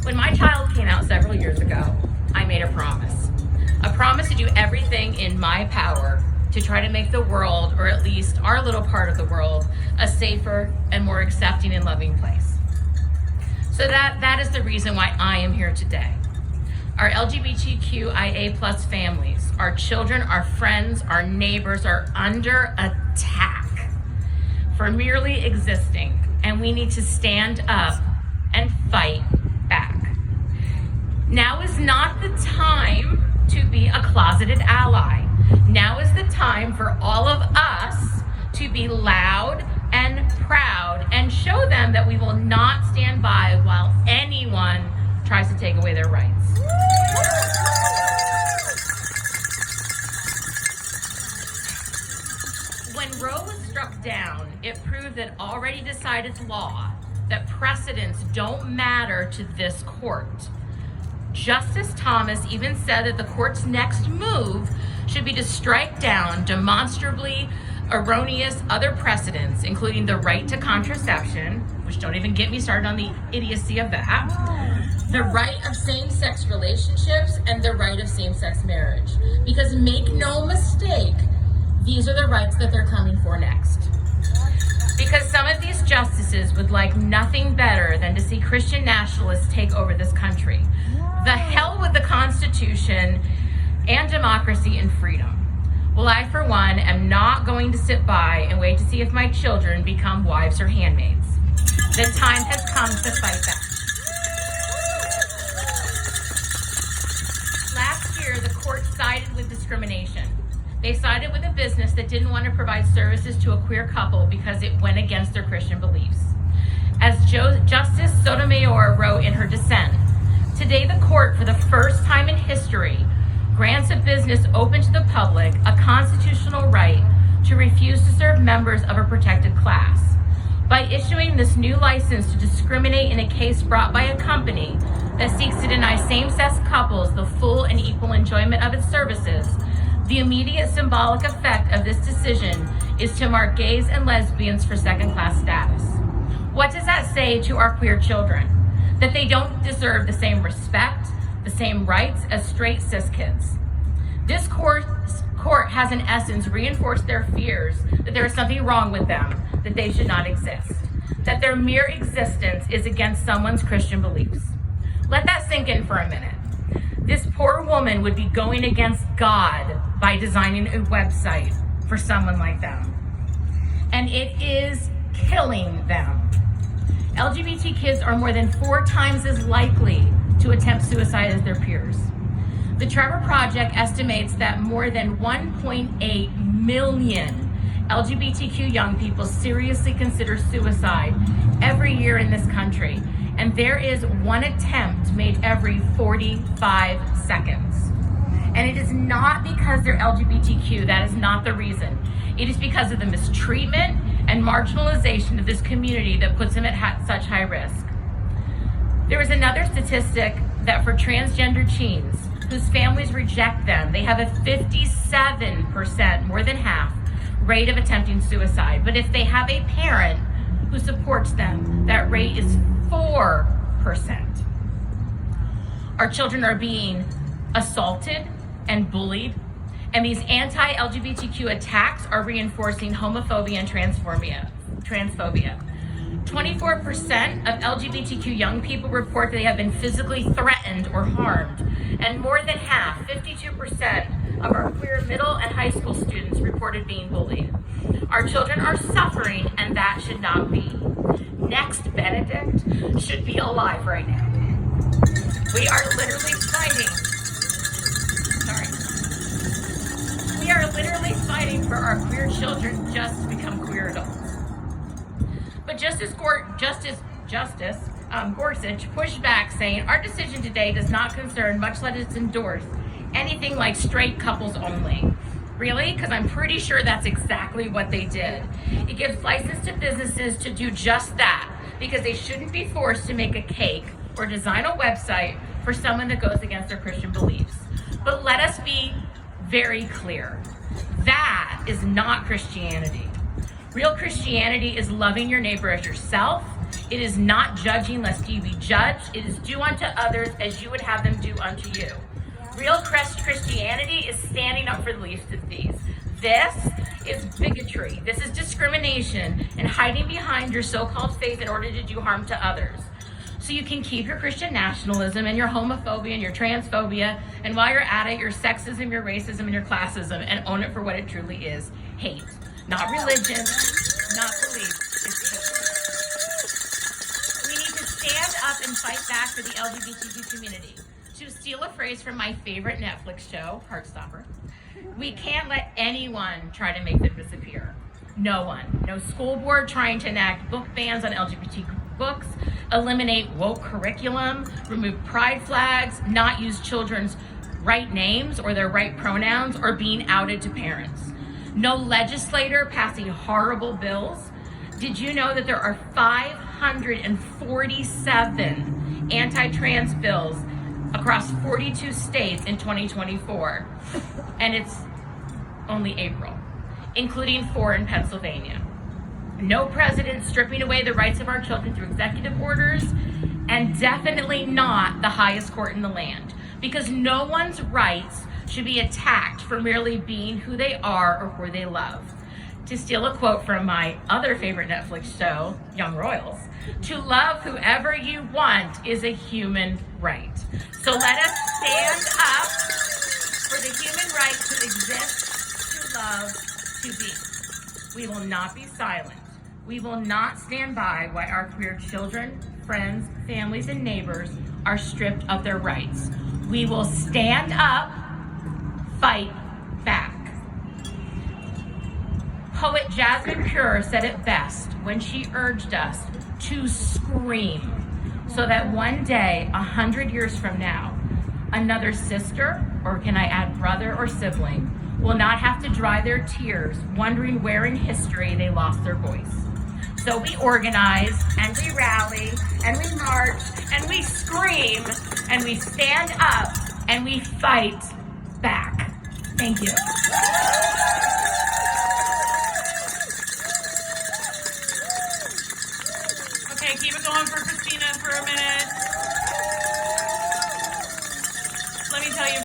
When my child came out several years ago, I made a promise. A promise to do everything in my power to try to make the world, or at least our little part of the world, a safer and more accepting and loving place. So that is the reason why I am here today. Our LGBTQIA+ families, our children, our friends, our neighbors are under attack for merely existing, and we need to stand up and fight back. Now is not the time to be a closeted ally. Now is the time for all of us to be loud and proud and show them that we will not stand by while anyone tries to take away their rights. When Roe was struck down, it proved that already decided law that precedents don't matter to this court. Justice Thomas even said that the court's next move should be to strike down demonstrably erroneous other precedents, including the right to contraception, which don't even get me started on the idiocy of that, the right of same-sex relationships, and the right of same-sex marriage. Because make no mistake, these are the rights that they're coming for next. Because some of these justices would like nothing better than to see Christian nationalists take over this country. The hell with the Constitution and democracy and freedom. Well, I, for one, am not going to sit by and wait to see if my children become wives or handmaids. The time has come to fight back. Last year, the court sided with discrimination. They sided with a business that didn't want to provide services to a queer couple because it went against their Christian beliefs. As Justice Sotomayor wrote in her dissent, today the court, for the first time in history, grants a business open to the public a constitutional right to refuse to serve members of a protected class. By issuing this new license to discriminate in a case brought by a company that seeks to deny same-sex couples the full and equal enjoyment of its services, the immediate symbolic effect of this decision is to mark gays and lesbians for second-class status. What does that say to our queer children? That they don't deserve the same respect, the same rights as straight cis kids. This court has in essence reinforced their fears that there is something wrong with them, that they should not exist, that their mere existence is against someone's Christian beliefs. Let that sink in for a minute. This poor woman would be going against God by designing a website for someone like them. And it is killing them. LGBT kids are more than 4 times as likely to attempt suicide as their peers. The Trevor Project estimates that more than 1.8 million LGBTQ young people seriously consider suicide every year in this country, and there is one attempt made every 45 seconds. And it is not because they're LGBTQ, that is not the reason. It is because of the mistreatment and marginalization of this community that puts them at such high risk. There is another statistic that for transgender teens whose families reject them, they have a 57%, more than half, rate of attempting suicide. But if they have a parent who supports them, that rate is 4%. Our children are being assaulted and bullied, and these anti-LGBTQ attacks are reinforcing homophobia and transphobia. 24% of LGBTQ young people report that they have been physically threatened or harmed, and more than half, 52%, of our queer middle and high school students reported being bullied. Our children are suffering, and that should not be. Next Benedict should be alive right now. We are literally fighting. We are literally fighting for our queer children just to become queer adults. But Justice Gorsuch pushed back, saying, our decision today does not concern, much less endorse, anything like straight couples only. Really? Because I'm pretty sure that's exactly what they did. It gives license to businesses to do just that, because they shouldn't be forced to make a cake or design a website for someone that goes against their Christian beliefs. But let us be very clear. That is not Christianity. Real Christianity is loving your neighbor as yourself. It is not judging lest ye be judged. It is do unto others as you would have them do unto you. Real Christianity is standing up for the least of these. This is bigotry. This is discrimination and hiding behind your so-called faith in order to do harm to others. So you can keep your Christian nationalism and your homophobia and your transphobia, and while you're at it, your sexism, your racism, and your classism, and own it for what it truly is: hate. Not religion, not belief, it's hate. We need to stand up and fight back for the LGBTQ community. To steal a phrase from my favorite Netflix show, Heartstopper, we can't let anyone try to make them disappear. No one. No school board trying to enact book bans on LGBT books, eliminate woke curriculum, remove pride flags, not use children's right names or their right pronouns, or being outed to parents. No legislator passing horrible bills. Did you know that there are 547 anti-trans bills across 42 states in 2024? And it's only April, including 4 in Pennsylvania. No president stripping away the rights of our children through executive orders, and definitely not the highest court in the land, because no one's rights should be attacked for merely being who they are or who they love. To steal a quote from my other favorite Netflix show, Young Royals, to love whoever you want is a human right. So let us stand up for the human right to exist, to love, to be. We will not be silent. We will not stand by while our queer children, friends, families, and neighbors are stripped of their rights. We will stand up, fight back. Poet Jasmine Pure said it best when she urged us to scream, so that one day, 100 years from now, another sister, or can I add brother or sibling, will not have to dry their tears wondering where in history they lost their voice. So we organize, and we rally, and we march, and we scream, and we stand up, and we fight back. Thank you.